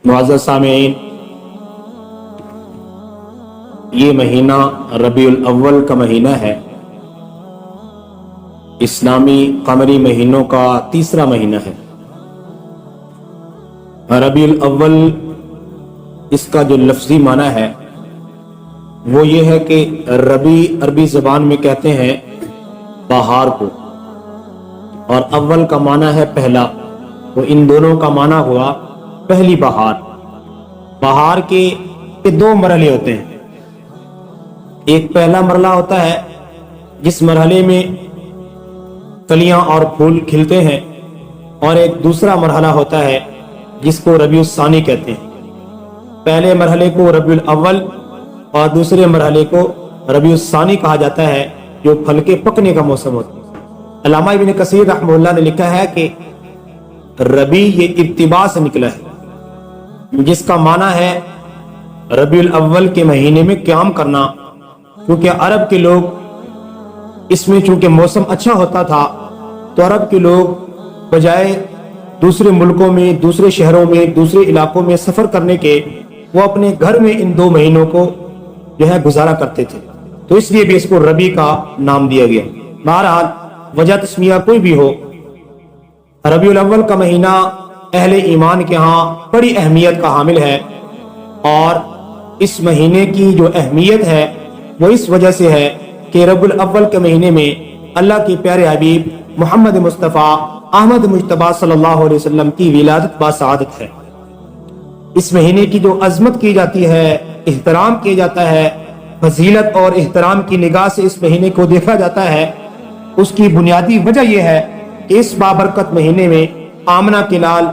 मुअज़्ज़ज़ सामीन, ये महीना रबीउल अव्वल का महीना है। इस्लामी कमरी महीनों का तीसरा महीना है। रबीउल अव्वल इसका जो लफ्ज़ी माना है वो ये है कि रबी अरबी ज़बान में कहते हैं बहार को, और अव्वल का माना है पहला। तो इन दोनों का माना हुआ पहली बहार। बहार के दो मरहले होते हैं। एक पहला मरहला होता है जिस मरहले में कलियां और फूल खिलते हैं, और एक दूसरा मरहला होता है जिसको रबीउल सानी कहते हैं। पहले मरहले को रबीउल अव्वल और दूसरे मरहले को रबीउल सानी कहा जाता है, जो फल के पकने का मौसम होता है। अल्लामा इब्न कसीर रहमतुल्लाह ने लिखा है कि रबी ये इब्तिबा से निकला है, जिसका माना है रबीउल अव्वल के महीने में क़याम करना, क्योंकि अरब के लोग इसमें चूंकि मौसम अच्छा होता था तो अरब के लोग बजाय दूसरे मुल्कों में, दूसरे शहरों में, दूसरे इलाकों में सफर करने के वो अपने घर में इन दो महीनों को जो है गुजारा करते थे, तो इसलिए भी इसको रबी का नाम दिया गया। बहरहाल वजह तस्मिया कोई भी हो, रबीउल अव्वल का महीना अहले ईमान के यहाँ बड़ी अहमियत का हामिल है। और इस महीने की जो अहमियत है वो इस वजह से है कि रबीउल अव्वल के महीने में अल्लाह के प्यारे हबीब मोहम्मद मुस्तफ़ा अहमद मुज्तबा सल्लल्लाहु अलैहि वसल्लम की विलादत बासआदत है। इस महीने की जो अजमत की जाती है, एहतराम किया जाता है, फजीलत और एहतराम की निगाह से इस महीने को देखा जाता है, उसकी बुनियादी वजह यह है कि इस बाबरकत महीने में आमना के लाल,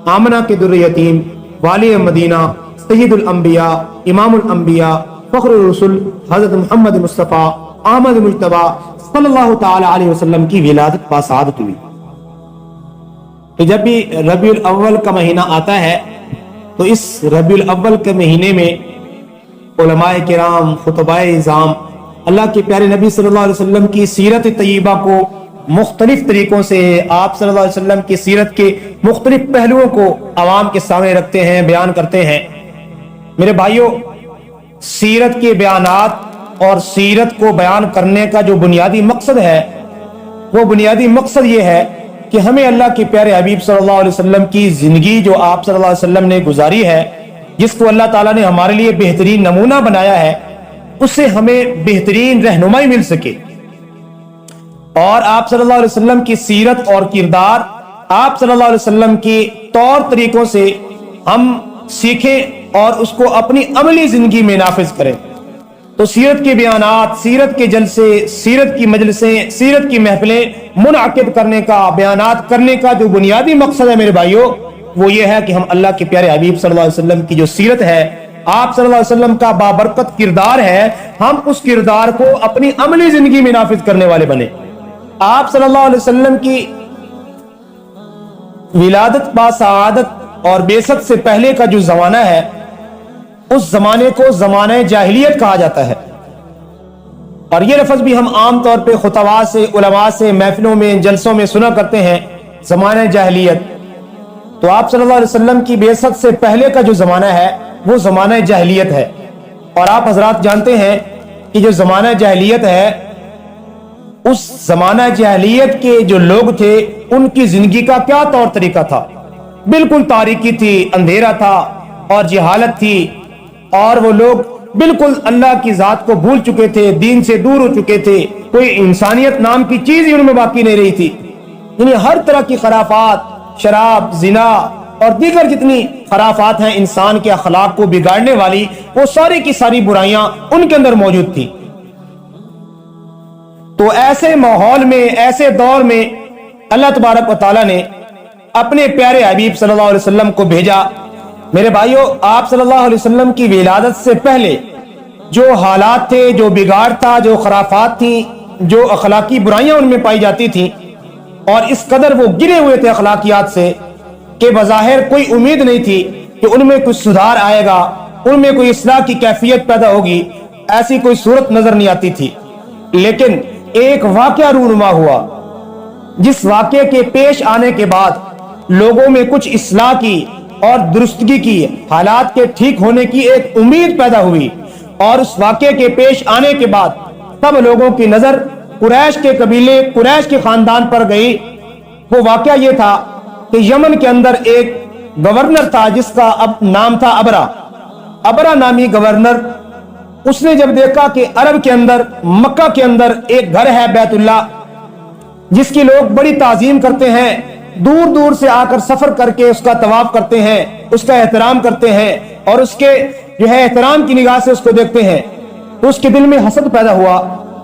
आमना के दुर्र यतीम, वाली मदीना, सय्यदुल अंबिया, इमामुल अंबिया, फखरुर रसूल हजरत मोहम्मद मुस्तफ़ा अहमद मुज्तबा सल्लल्लाहु ताला अलैहि वसल्लम की विलादत बासआदत हुई। तो जब भी रबीउल अव्वल का महीना आता है तो इस रबीउल अव्वल के महीने में उलमाए किराम, खुतबाए इज़ाम अल्लाह के प्यारे नबी सल्लल्लाहु अलैहि वसल्लम की सीरत तय्यबा को मुख्तलिफ तरीकों से, आप सल्लल्लाहु अलैहि वसल्लम की सीरत के मुख्तलिफ पहलुओं को आवाम के सामने रखते हैं, बयान करते हैं। मेरे भाइयों, सीरत के बयानात और सीरत को बयान करने का जो बुनियादी मकसद है वो बुनियादी मकसद ये है कि हमें अल्लाह के प्यारे हबीब सल्लल्लाहु अलैहि वसल्लम की जिंदगी जो आप सल्लल्लाहु अलैहि वसल्लम ने गुजारी है, जिसको अल्लाह ताला ने हमारे लिए बेहतरीन नमूना बनाया है, उससे हमें बेहतरीन रहनुमाई मिल सके। और आप सल्लल्लाहु अलैहि वसल्लम की सीरत और किरदार, आप सल्लल्लाहु अलैहि वसल्लम के तौर तरीकों से हम सीखें और उसको अपनी अमली जिंदगी में नाफिज करें। तो सीरत के बयानात, सीरत के जलसे, सीरत की मजलिसें, सीरत की महफिलें मुनअक़िद करने का, बयानात करने का जो बुनियादी मकसद है मेरे भाइयों, वो ये है कि हम अल्लाह के प्यारे हबीब सल्लल्लाहु अलैहि वसल्लम की जो सीरत है, आप सल्लल्लाहु अलैहि वसल्लम का बाबरकत किरदार है, हम उस किरदार को अपनी अमली जिंदगी में नाफिज करने वाले बने। आप सल्लल्लाहु अलैहि वसल्लम की विलादत बासआदत और बेसत से पहले का जो जमाना है, उस जमाने को जमाने जाहिलियत कहा जाता है। और ये लफ्ज भी हम आम तौर पे खुतबा से, उलमा से, महफिलों में, जलसों में सुना करते हैं, जमाने जाहिलियत। तो आप सल्लल्लाहु अलैहि वसल्लम की बेसत से पहले का जो जमाना है वो जमाना जाहिलियत है। और आप हजरात जानते हैं कि जो जमाना जाहिलियत है, उस जमाना जाहिलियत के जो लोग थे उनकी जिंदगी का क्या तौर तरीका था। बिल्कुल तारीकी थी, अंधेरा था और जहालत थी, और वो लोग बिल्कुल अल्लाह की जात को भूल चुके थे, दीन से दूर हो चुके थे, कोई इंसानियत नाम की चीज ही उनमें बाकी नहीं रही थी। यानी हर तरह की खराफात, शराब, जिना और दीगर जितनी खराफात हैं इंसान के अखलाक को बिगाड़ने वाली, वो सारी की सारी बुराइयां उनके अंदर मौजूद थी। तो ऐसे माहौल में, ऐसे दौर में अल्लाह तबारक व तआला ने अपने प्यारे हबीब सल्लल्लाहु अलैहि वसल्लम को भेजा। मेरे भाइयों, आप सल्लल्लाहु अलैहि वसल्लम की विलादत से पहले जो हालात थे, जो बिगाड़ था, जो खराफात थी, जो अखलाकी बुराइयां उनमें पाई जाती थी, और इस कदर वो गिरे हुए थे अखलाकियात से कि बज़ाहिर कोई उम्मीद नहीं थी कि उनमें कुछ सुधार आएगा, उनमें कोई इस्लाह की कैफियत पैदा होगी, ऐसी कोई सूरत नजर नहीं आती थी। लेकिन एक वाकया रूनुमा हुआ, जिस वाकये के पेश आने के बाद लोगों में कुछ इस्लाह की, اور درستگی کی، حالات کے ٹھیک ہونے کی ایک امید پیدا ہوئی۔ اور اس واقعے کے پیش آنے کے بعد تب لوگوں کی نظر قریش کے قبیلے، قریش کے خاندان پر گئی۔ وہ واقعہ یہ تھا کہ یمن کے اندر ایک گورنر تھا جس کا اب نام تھا ابرا نامی گورنر۔ اس نے جب دیکھا کہ عرب کے اندر، مکہ کے اندر ایک گھر ہے بیت اللہ، جس کی لوگ بڑی تعظیم کرتے ہیں، دور دور سے آ کر سفر کر کے اس کا طواف کرتے ہیں، اس کا احترام کرتے ہیں اور اس کے احترام کی نگاہ سے اس کو دیکھتے ہیں، تو اس کے دل میں حسد پیدا ہوا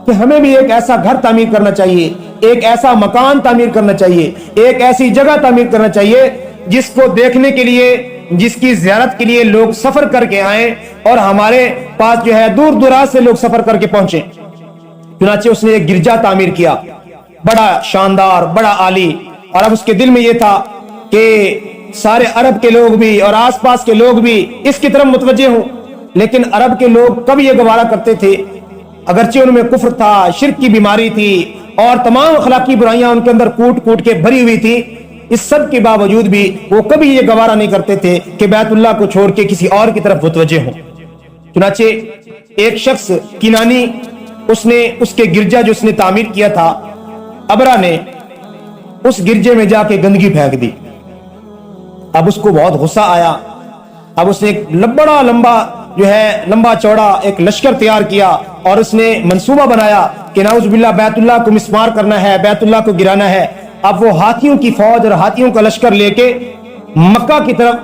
کہ ہمیں بھی ایک ایسا گھر تعمیر کرنا چاہیے، ایک ایسا مکان تعمیر کرنا چاہیے، ایک ایسی جگہ تعمیر کرنا چاہیے جس کو دیکھنے کے لیے، جس کی زیارت کے لیے لوگ سفر کر کے آئیں اور ہمارے پاس دور دراز سے لوگ سفر کر کے پہنچیں۔ چنانچہ اس نے ایک گرجا تعمیر کیا، بڑا شاندار، بڑا عالی۔ اور اب اس کے دل میں یہ تھا کہ سارے عرب کے لوگ بھی اور آس پاس کے لوگ بھی اس کی طرف متوجہ ہوں۔ لیکن عرب کے لوگ کب یہ گوارا کرتے تھے، اگرچہ ان میں کفر تھا، شرک کی بیماری تھی اور تمام اخلاقی برائیاں ان کے اندر کوٹ کوٹ کے بھری ہوئی تھی، اس سب کے باوجود بھی وہ کبھی یہ گوارا نہیں کرتے تھے کہ بیت اللہ کو چھوڑ کے کسی اور کی طرف متوجہ ہوں۔ چنانچہ ایک شخص کنانی، اس نے اس کے گرجا جو اس نے تعمیر کیا تھا، ابرا نے اس گرجے میں جا کے گندگی پھینک دی۔ اب اس کو بہت غصہ آیا۔ اب اس نے ایک بڑا لمبا چوڑا ایک لشکر تیار کیا اور اس نے منصوبہ بنایا کہ نعوذ باللہ بیت اللہ کو مسمار کرنا ہے، بیت اللہ کو گرانا ہے۔ اب وہ ہاتھیوں کی فوج اور ہاتھیوں کا لشکر لے کے مکہ کی طرف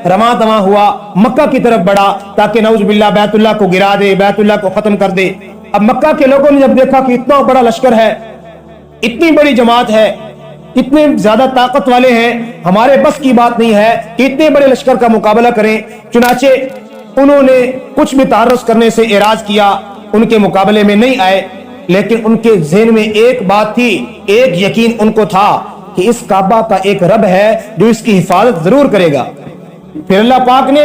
رواں دواں ہوا، مکہ کی طرف بڑھا تاکہ نعوذ باللہ بیت اللہ کو گرا دے، بیت اللہ کو ختم کر دے۔ اب مکہ کے لوگوں نے جب دیکھا کہ اتنا بڑا لشکر ہے، اتنی بڑی جماعت ہے، اتنے زیادہ طاقت والے ہیں، ہمارے بس کی بات نہیں ہے کہ اتنے بڑے لشکر کا مقابلہ کریں۔ چنانچہ انہوں نے کچھ بھی تعرض کرنے سے اعراض کیا، ان کے مقابلے میں نہیں آئے۔ لیکن ان کے ذہن میں ایک بات تھی، ایک یقین ان کو تھا کہ اس کعبہ کا ایک رب ہے جو اس کی حفاظت ضرور کرے گا۔ پھر اللہ پاک نے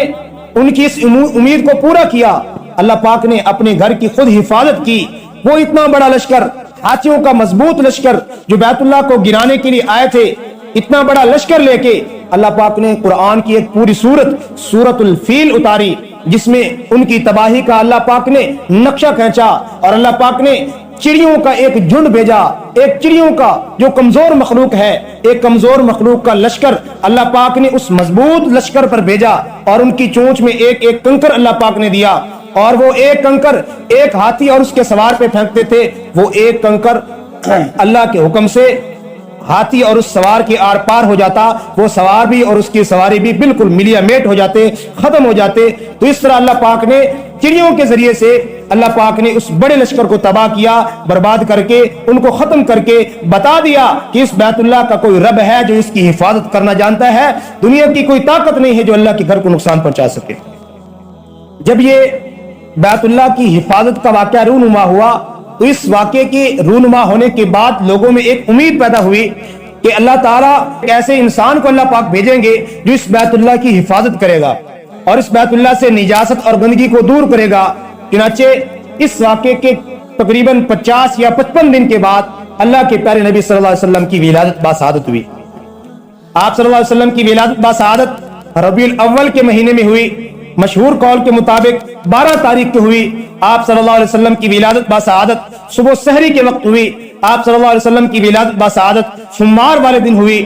ان کی اس امید کو پورا کیا۔ اللہ پاک نے اپنے گھر کی خود حفاظت کی۔ وہ اتنا بڑا لشکر، ہاتھیوں کا مضبوط لشکر جو بیت اللہ کو گرانے کے لیے آئے تھے، اتنا بڑا لشکر لے کے اللہ پاک نے قرآن کی ایک پوری سورت الفیل اتاری، جس میں ان کی تباہی کا اللہ پاک نے نقشہ کھینچا۔ اور اللہ پاک نے چڑیوں کا ایک جھنڈ بھیجا، ایک چڑیوں کا جو کمزور مخلوق ہے، ایک کمزور مخلوق کا لشکر اللہ پاک نے اس مضبوط لشکر پر بھیجا اور ان کی چونچ میں ایک ایک کنکر اللہ پاک نے دیا، اور وہ ایک کنکر ایک ہاتھی اور اس کے سوار پہ پھینکتے تھے، وہ ایک کنکر اللہ کے حکم سے ہاتھی اور اس سوار کے آر پار ہو جاتا، وہ سوار بھی اور اس کی سواری بھی بالکل ملیا میٹ ہو جاتے، ختم ہو جاتے۔ تو اس طرح اللہ پاک نے چڑیوں کے ذریعے سے اللہ پاک نے اس بڑے لشکر کو تباہ کیا، برباد کر کے ان کو ختم کر کے بتا دیا کہ اس بیت اللہ کا کوئی رب ہے جو اس کی حفاظت کرنا جانتا ہے، دنیا کی کوئی طاقت نہیں ہے جو اللہ کے گھر کو نقصان پہنچا سکے۔ جب یہ بیت اللہ کی حفاظت کا واقعہ رونما ہوا تو اس واقعے کے رونما ہونے کے بعد لوگوں میں ایک امید پیدا ہوئی کہ اللہ تعالیٰ ایک ایسے انسان کو اللہ پاک بھیجیں گے جو اس بیت اللہ کی حفاظت کرے گا اور اس بیت اللہ سے نجاست اور گندگی کو دور کرے گا۔ چنانچہ اس واقعے کے تقریباً 50 یا 55 دن کے بعد اللہ کے پیارے نبی صلی اللہ علیہ وسلم کی ولادت باسعادت ہوئی۔ آپ صلی اللہ علیہ وسلم کی ولادت باسعادت ربیع الاول کے مہینے میں ہوئی، مشہور قول کے مطابق 12 تاریخ کو ہوئی۔ آپ صلی اللہ علیہ وسلم کی ولادت باسعادت صبح سحری کے وقت ہوئی۔ آپ صلی اللہ علیہ وسلم کی ولادت باسعادت سوموار والے دن ہوئی۔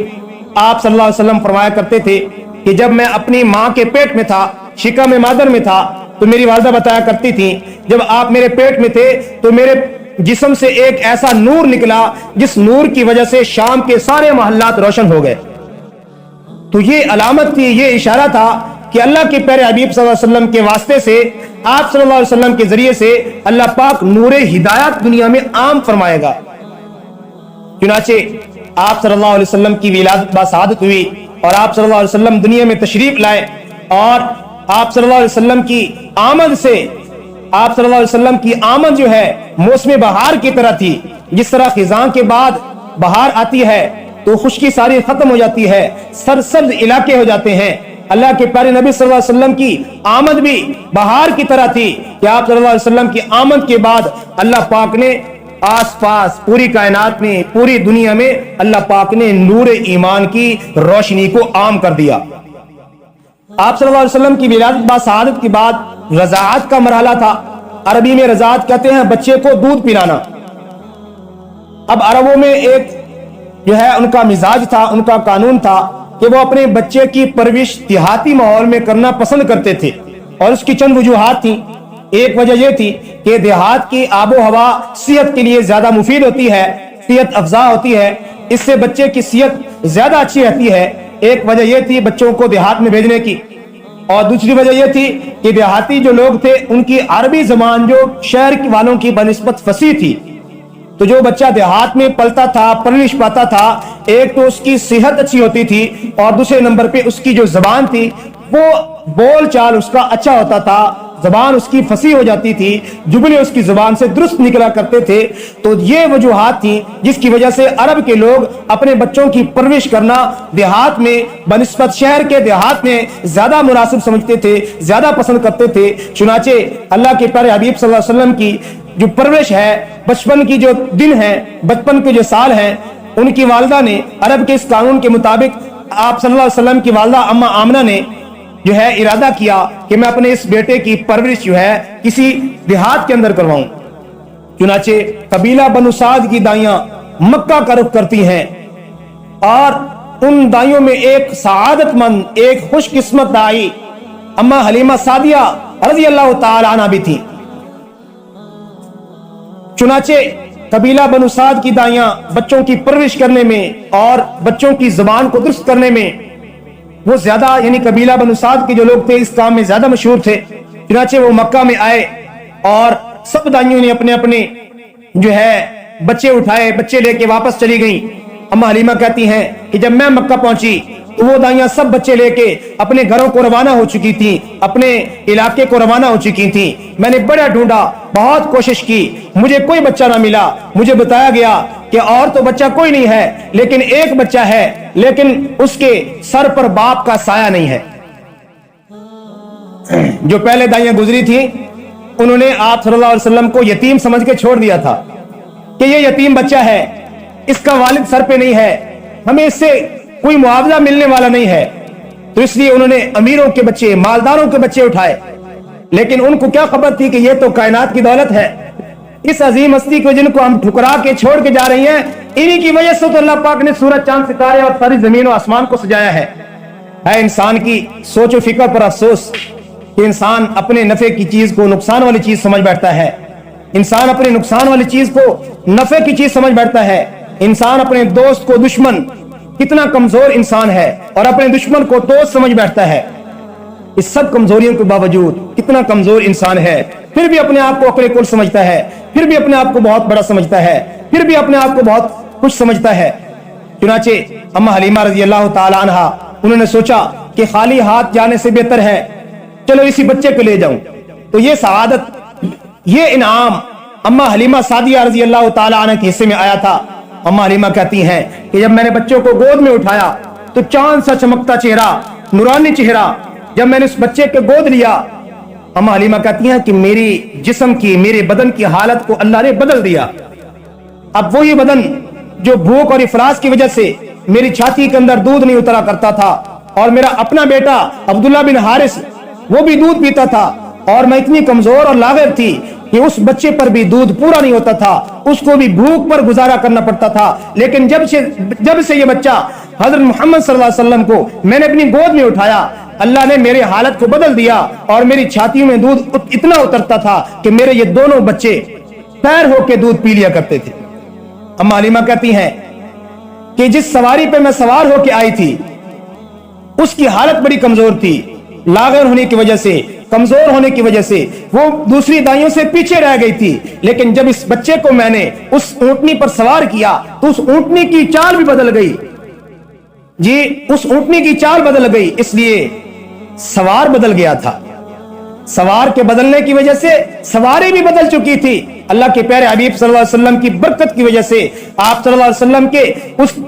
آپ صلی اللہ علیہ وسلم فرمایا کرتے تھے کہ جب میں اپنی ماں کے پیٹ میں تھا، شکم مادر میں تھا، تو میری والدہ بتایا کرتی تھی جب آپ میرے پیٹ میں تھے تو میرے جسم سے ایک ایسا نور نکلا جس نور کی وجہ سے شام کے سارے محلات روشن ہو گئے۔ تو یہ علامت تھی، یہ اشارہ تھا کہ اللہ کے پیارے حبیب صلی اللہ علیہ وسلم کے واسطے سے، آپ صلی اللہ علیہ وسلم کے ذریعے سے اللہ پاک نور ہدایت دنیا میں عام فرمائے گا۔ چنانچہ آپ صلی اللہ علیہ وسلم کی ولادت باسعادت ہوئی اور آپ صلی اللہ علیہ وسلم دنیا میں تشریف لائے، اور آپ صلی اللہ علیہ وسلم کی آمد سے، آپ صلی اللہ علیہ وسلم کی آمد جو ہے موسم بہار کی طرح تھی۔ جس طرح خزاں کے بعد بہار آتی ہے تو خشکی ساری ختم ہو جاتی ہے، سرسبز علاقے ہو جاتے ہیں، اللہ کے پیارے نبی صلی اللہ علیہ وسلم کی آمد بھی بہار کی طرح تھی کہ آپ صلی اللہ علیہ وسلم کی آمد کے بعد اللہ پاک نے آس پاس پوری کائنات میں، پوری دنیا میں اللہ پاک نے نور ایمان کی روشنی کو عام کر دیا۔ آپ صلی اللہ علیہ وسلم کی ولادت بعد شہادت کے بعد رضاعت کا مرحلہ تھا. عربی میں رضاعت کہتے ہیں بچے کو دودھ پلانا. اب عربوں میں ایک جو ہے ان کا مزاج تھا, ان کا قانون تھا کہ وہ اپنے بچے کی پرورش دیہاتی ماحول میں کرنا پسند کرتے تھے, اور اس کی چند وجوہات تھیں. ایک وجہ یہ تھی کہ دیہات کی آب و ہوا صحت کے لیے زیادہ مفید ہوتی ہے, صحت افزا ہوتی ہے, اس سے بچے کی صحت زیادہ اچھی رہتی ہے. ایک وجہ یہ تھی بچوں کو دیہات میں بھیجنے کی, اور دوسری وجہ یہ تھی کہ دیہاتی جو لوگ تھے ان کی عربی زبان جو شہر والوں کی بنسبت فصیح تھی, تو جو بچہ دیہات میں پلتا تھا, پرورش پاتا تھا, ایک تو اس کی صحت اچھی ہوتی تھی, اور دوسرے نمبر پہ اس کی جو زبان تھی وہ بول چال اس کا اچھا ہوتا تھا, زبان اس کی فصیح ہو جاتی تھی, جملے اس کی زبان سے درست نکلا کرتے تھے. تو یہ وجوہات تھیں جس کی وجہ سے عرب کے لوگ اپنے بچوں کی پرورش کرنا دیہات میں بنسبت شہر کے دیہات میں زیادہ مناسب سمجھتے تھے, زیادہ پسند کرتے تھے. چنانچہ اللہ کے پیارے حبیب صلی اللہ علیہ وسلم کی جو پرورش ہے, بچپن کی جو دن ہے, بچپن کے جو سال ہیں, ان کی والدہ نے عرب کے اس قانون کے مطابق آپ صلی اللہ علیہ وسلم کی والدہ اما آمنہ نے جو ہے ارادہ کیا کہ میں اپنے اس بیٹے کی پرورش جو ہے کسی دیہات کے اندر کرواؤں. چنانچہ قبیلہ بنو سعد کی دائیاں مکہ کا رخ کرتی ہیں, اور ان دائیوں میں ایک سعادت مند, ایک خوش قسمت دائی اما حلیمہ سعدیہ رضی اللہ تعالی عنہ بھی تھی. چنانچہ قبیلہ بنو سعد کی دائیاں بچوں کی پرورش کرنے میں اور بچوں کی زبان کو درست کرنے میں وہ زیادہ, یعنی قبیلہ بنو سعد کے جو لوگ تھے اس کام میں زیادہ مشہور تھے. چنانچہ وہ مکہ میں آئے اور سب دائیوں نے اپنے اپنے جو ہے بچے اٹھائے, بچے لے کے واپس چلی گئیں. اما حلیمہ کہتی ہیں کہ جب میں مکہ پہنچی تو وہ دائیاں سب بچے لے کے اپنے گھروں کو روانہ ہو چکی تھیں, اپنے علاقے کو روانہ ہو چکی تھیں. میں نے بڑا ڈھونڈا, بہت کوشش کی, مجھے کوئی بچہ نہ ملا. مجھے بتایا گیا کہ اور تو بچہ کوئی نہیں ہے, لیکن ایک بچہ ہے, لیکن اس کے سر پر باپ کا سایہ نہیں ہے. جو پہلے دائیاں گزری تھیں انہوں نے آپ صلی اللہ علیہ وسلم کو یتیم سمجھ کے چھوڑ دیا تھا کہ یہ یتیم بچہ ہے, اس کا والد سر پہ نہیں ہے, ہمیں اس سے کوئی معاوضہ ملنے والا نہیں ہے. تو اس لیے انہوں نے امیروں کے بچے, مالداروں کے بچے اٹھائے. لیکن ان کو کیا خبر تھی کہ یہ تو کائنات کی دولت ہے, اس عظیم ہستی کو جن کو ہم ٹھکرا کے چھوڑ کے جا رہی ہیں, انہی کی وجہ سے تو اللہ پاک نے سورج, چاند, ستارے اور ساری زمین و آسمان کو سجایا ہے. ہے انسان کی سوچ و فکر پر افسوس کہ انسان اپنے نفع کی چیز کو نقصان والی چیز سمجھ بیٹھتا ہے, انسان اپنے نقصان والی چیز کو نفع کی چیز سمجھ بیٹھتا ہے, انسان اپنے دوست کو دشمن, کتنا کمزور انسان ہے, اور اپنے دشمن کو دوست سمجھ بیٹھتا ہے. اس سب کمزوریوں کے باوجود کتنا کمزور انسان ہے, پھر بھی اپنے آپ کو عقل کل سمجھتا ہے, پھر بھی اپنے آپ کو بہت بڑا سمجھتا ہے, پھر بھی اپنے آپ کو بہت کچھ سمجھتا ہے. چنانچہ اما حلیمہ رضی اللہ تعالی عنہا انہوں نے سوچا کہ خالی ہاتھ جانے سے بہتر ہے چلو اسی بچے کو لے جاؤں. تو یہ سعادت, یہ انعام اما حلیمہ سعدیہ رضی اللہ تعالی عنہ کے حصے میں آیا تھا. اما حلیمہ کہتی ہیں کہ جب میں نے بچوں کو گود میں اٹھایا تو چاند سا چمکتا چہرہ, نورانی چہرہ, جب میں نے اس بچے کو گود لیا, اما حلیمہ کہتی ہیں کہ میری جسم کی, میرے بدن کی حالت کو اللہ نے بدل دیا. اب وہی بدن جو بھوک اور افلاس کی وجہ سے میری چھاتی کے اندر دودھ نہیں اترا کرتا تھا, اور میرا اپنا بیٹا عبداللہ بن حارث وہ بھی دودھ پیتا تھا, اور میں اتنی کمزور اور لاغر تھی کہ اس بچے پر بھی دودھ پورا نہیں ہوتا تھا, اس کو بھی بھوک پر گزارا کرنا پڑتا تھا. لیکن جب سے یہ بچہ حضرت محمد صلی اللہ علیہ وسلم کو میں نے اپنی گود میں اٹھایا, اللہ نے میرے حالت کو بدل دیا, اور میری چھاتی میں دودھ اتنا اترتا تھا کہ میرے یہ دونوں بچے پیر ہو کے دودھ پی لیا کرتے تھے. اما حلیمہ کہتی ہیں کہ جس سواری پہ میں سوار ہو کے آئی تھی اس کی حالت بڑی کمزور تھی, لاغر ہونے کی وجہ سے, کمزور ہونے کی وجہ سے وہ دوسری دائیوں سے پیچھے رہ گئی تھی. لیکن جب اس بچے کو میں نے اس اونٹنی پر سوار کیا تو اس اونٹنی کی چال بھی بدل گئی. جی, اس اونٹنی کی چال بدل گئی, اس لیے سوار بدل گیا تھا. سوار کے بدلنے کی وجہ سے سواری بھی بدل چکی تھی. اللہ کے پیارے حبیب صلی اللہ علیہ وسلم کی برکت کی وجہ سے, آپ صلی اللہ علیہ وسلم کے اس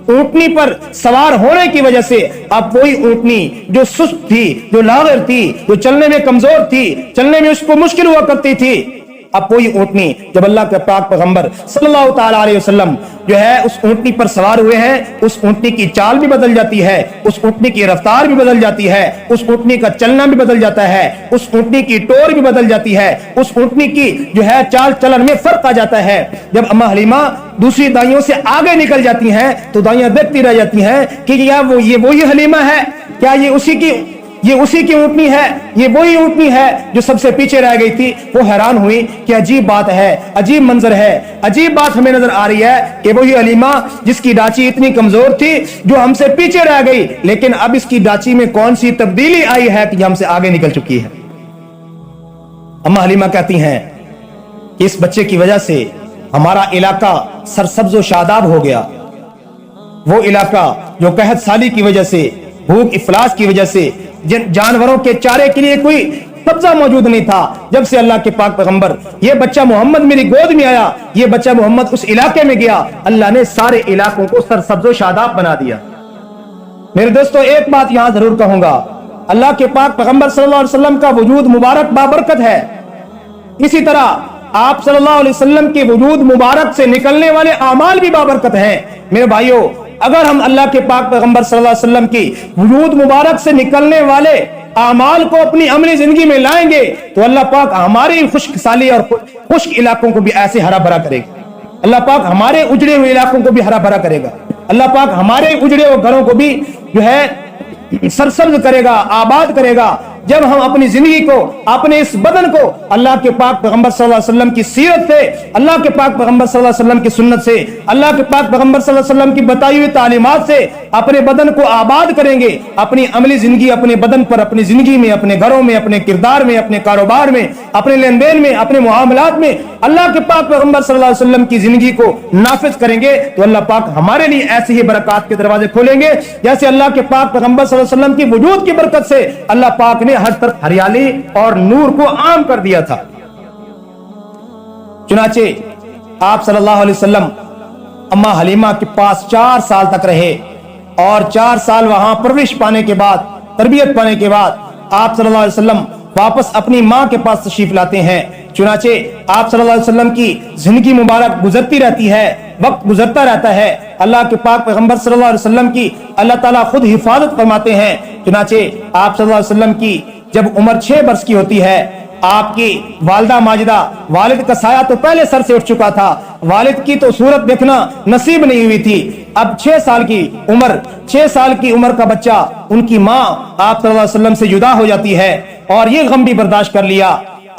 اونٹنی پر سوار ہونے کی وجہ سے اب وہی اونٹنی جو سست تھی, جو لاغر تھی, جو چلنے میں کمزور تھی, چلنے میں اس کو مشکل ہوا کرتی تھی, اب वही ऊँटनी जब अल्लाह के पाक पैगंबर सल्लल्लाहु ताला अलैहि वसल्लम जो है उस ऊँटनी पर सवार हुए हैं, उस ऊँटनी की चाल भी बदल जाती है, उस ऊँटनी की रफ्तार भी बदल जाती है, उस ऊँटनी का चलना भी बदल जाता है, उस ऊँटनी की टोर भी बदल जाती है, उस ऊँटनी की जो है चाल चलन में फर्क आ जाता है। जब अम्मा हलीमा दूसरी दाइयों से आगे निकल जाती हैं तो दाइयां देखती रह जाती हैं कि क्या ये वही हलीमा है, क्या ये उसी की ऊँटनी है, ये वही ऊँटनी है जो सबसे पीछे रह गई थी। वो हैरान हुई कि अजीब बात है, अजीब मंजर है, अजीब बात हमें नजर आ रही है कि वही हलीमा जिसकी डाची इतनी कमजोर थी जो हमसे पीछे रह गई, लेकिन अब इसकी डाची में कौन सी तब्दीली आई है कि हमसे आगे निकल चुकी है। अम्मा हलीमा कहती हैं कि इस बच्चे की वजह से हमारा इलाका सरसब्ज व शादाब हो गया। वो इलाका जो कहत साली की वजह से, भूख इफलास की वजह से, जिन जानवरों के चारे के लिए कोई सब्जा मौजूद नहीं था, जब से अल्लाह के पाक पैगंबर ये बच्चा मोहम्मद मेरी गोद में आया, ये बच्चा मोहम्मद उस इलाके में गया, अल्लाह ने सारे इलाकों को सरसब्ज व शादाब बना दिया। मेरे दोस्तों एक बात यहां जरूर कहूंगा, अल्लाह के पाक पैगंबर सल्लल्लाहु अलैहि वसल्लम का वजूद मुबारक बाबरकत है, इसी तरह आप सल्लल्लाहु अलैहि वसल्लम के वजूद मुबारक से निकलने वाले आमाल भी बाबरकत हैं। मेरे भाइयों, अगर हम अल्लाह के पाक पैगंबर सल्लल्लाहु अलैहि वसल्लम की वजूद मुबारक से निकलने वाले आमाल को अपनी अमली जिंदगी में लाएंगे तो अल्लाह पाक हमारे खुश्क साली और खुश्क इलाकों को भी ऐसे हरा भरा करेगा। अल्लाह पाक हमारे उजड़े हुए इलाकों को भी हरा भरा करेगा। अल्लाह पाक हमारे उजड़े हुए घरों को भी जो है सरसब्ज करेगा, आबाद करेगा, जब हम अपनी जिंदगी को, अपने इस बदन को अल्लाह के पाक पैगंबर सल्लल्लाहु अलैहि वसल्लम की सीरत से, अल्लाह के पाक पैगंबर सल्लल्लाहु अलैहि वसल्लम की सुन्नत से, अल्लाह के पाक पैगंबर सल्लल्लाहु अलैहि वसल्लम की बताई हुई तालीमात से अपने बदन को आबाद करेंगे। अपनी अमली जिंदगी अपने बदन पर, अपनी जिंदगी में, अपने घरों में, अपने किरदार में, अपने कारोबार में, अपने लेन देन में, अपने मुआमलात में अल्लाह के पाक पैगंबर सल्लल्लाहु अलैहि वसल्लम की जिंदगी को नाफिज करेंगे तो अल्लाह पाक हमारे लिए ऐसे ही बरकत के दरवाजे खोलेंगे जैसे अल्लाह के पाक पैगंबर सल्लल्लाहु अलैहि वसल्लम की वजूद की बरकत से अल्लाह पाक ने हर तरफ हरियाली और नूर को आम कर दिया था। चुनाचे आप सल्लल्लाहु अलैहि वसल्लम अम्मा हलीमा के पास 4 साल तक रहे और 4 साल वहां परवरिश पाने के बाद, तरबियत पाने के बाद आप सल्लल्लाहु अलैहि वसल्लम वापस अपनी मां के पास तशरीफ लाते हैं। चुनाचे आप सल्लल्लाहु अलैहि वसल्लम की जिंदगी मुबारक गुजरती रहती है, वक्त गुजरता रहता है, अल्लाह के पाक पैगंबर सल्लल्लाहु अलैहि वसल्लम की अल्लाह ताला खुद हिफाजत फरमाते हैं। चुनाचे आप सल्लल्लाहु अलैहि वसल्लम की जब उम्र 6 वर्ष की होती है, आपकी वालिदा माजिदा, वालिद का साया तो पहले सर से उठ चुका था, वालिद की तो सूरत देखना नसीब नहीं हुई थी। अब 6 साल की उम्र का बच्चा, उनकी माँ आप सल्लल्लाहु अलैहि वसल्लम से जुदा हो जाती है और ये गम भी बर्दाश्त कर लिया।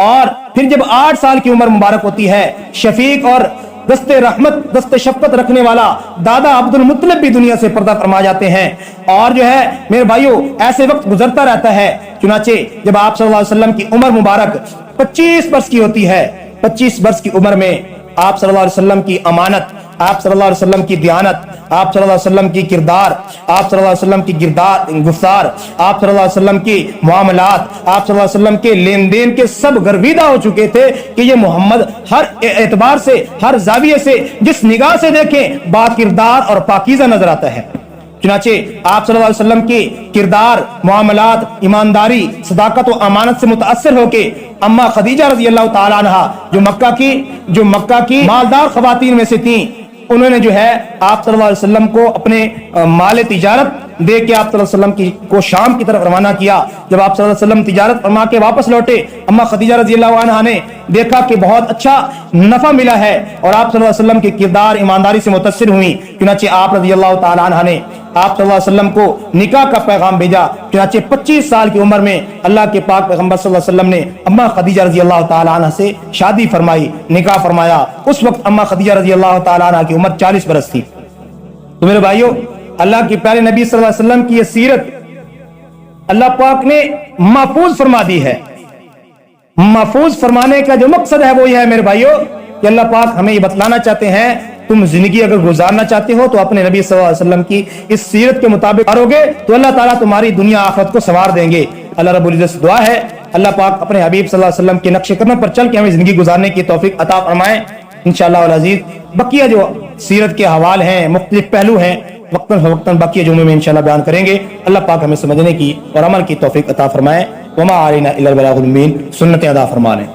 और फिर जब 8 साल की उम्र मुबारक होती है, शफीक और दस्ते रहमत, दस्ते शफकत रखने वाला दादा अब्दुल मुत्तलिब भी दुनिया से पर्दा फरमा जाते हैं। और जो है मेरे भाइयों, ऐसे वक्त गुजरता रहता है। चुनाचे जब आप सल्लल्लाहु अलैहि वसल्लम की उम्र मुबारक 25 वर्ष की होती है, 25 वर्ष की उम्र में आप सल्लल्लाहु अलैहि वसल्लम की अमानत, आप सल्लल्लाहु अलैहि वसल्लम की दयानत, आप सल्लल्लाहु अलैहि वसल्लम की किरदार, आप सल्लल्लाहु अलैहि वसल्लम की गुफ्तार, आप सल्लल्लाहु अलैहि वसल्लम की मामलात, आप सल्लल्लाहु अलैहि वसल्लम के लेन देन के सब गर्विदा हो चुके थे कि ये मोहम्मद हर एतबार से, हर जाविये से, जिस निगाह से देखें बाकिरदार और पाकीज़ा नजर आता है। चुनाचे आप सल्लल्लाहु अलैहि वसल्लम की किरदार, मामलात, ईमानदारी, सदाकत और अमानत से मुतासिर होके अम्मा खदीजा रज़ी अल्लाह ताला अन्हा जो मक्का की मालदार खवातीन में से थी, उन्होंने जो है आप सल्लल्लाहु अलैहि वसल्लम को अपने माल तिजारत दे के आप सल्लल्लाहु अलैहि वसल्लम को शाम की तरफ रवाना किया। जब आप सल्लल्लाहु अलैहि वसल्लम तिजारत फरमा के वापस लौटे, अम्मा खदीजा रज़ी अल्लाह अन्हा ने देखा कि बहुत अच्छा नफा मिला है और आप सल्लल्लाहु अलैहि वसल्लम के किरदार, ईमानदारी से मुतासिर हुई। चुनाचे आप रज़ी अल्लाह ताला अन्हा ने आप सल्लल्लाहु अलैहि वसल्लम को निकाह का पैगाम भेजा। चुनाचे 25 साल की उम्र में अल्लाह के पाक पैगंबर सल्लल्लाहु अलैहि वसल्लम ने अम्मा खदीजा रज़ी अल्लाह ताला अन्हा से शादी फरमाई, निकाह फरमाया। उस वक्त अम्मा खदीजा रज़ी अल्लाह ताला अन्हा की उम्र 40 बरस थी। तो मेरे भाइयों, अल्लाह के प्यारे नबी सल्लल्लाहु अलैहि वसल्लम की ये सीरत अल्लाह पाक ने महफूज फरमा दी है। महफूज फरमाने का जो मकसद है वो ये है मेरे भाइयों कि अल्लाह पाक हमें ये बतलाना चाहते हैं, तुम जिंदगी अगर गुजारना चाहते हो तो अपने नबी सल्लल्लाहु अलैहि वसल्लम की इस सीरत के मुताबिक करोगे तो अल्लाह ताला तुम्हारी दुनिया आखिरत को संवार देंगे। अल्लाह रब्बुल इज्जत से दुआ है अल्लाह पाक अपने हबीब सल्लल्लाहु अलैहि वसल्लम के नक्शे कदम पर चल के हमें जिंदगी गुजारने की तौफीक अता फरमाए इंशाअल्लाह वल अज़ीज। बकिया जो सीरत के हवाल हैं, मुख्तलिफ पहलू हैं, वक्तन फवक्तन बकिया जुमे में इंशाअल्लाह बयान करेंगे। अल्लाह पाक हमें समझने की और अमल की तौफीक अता फरमाए। वमा अलैना इल्लल बलागुल मुबीन, सुन्नत अदा फरमा लें।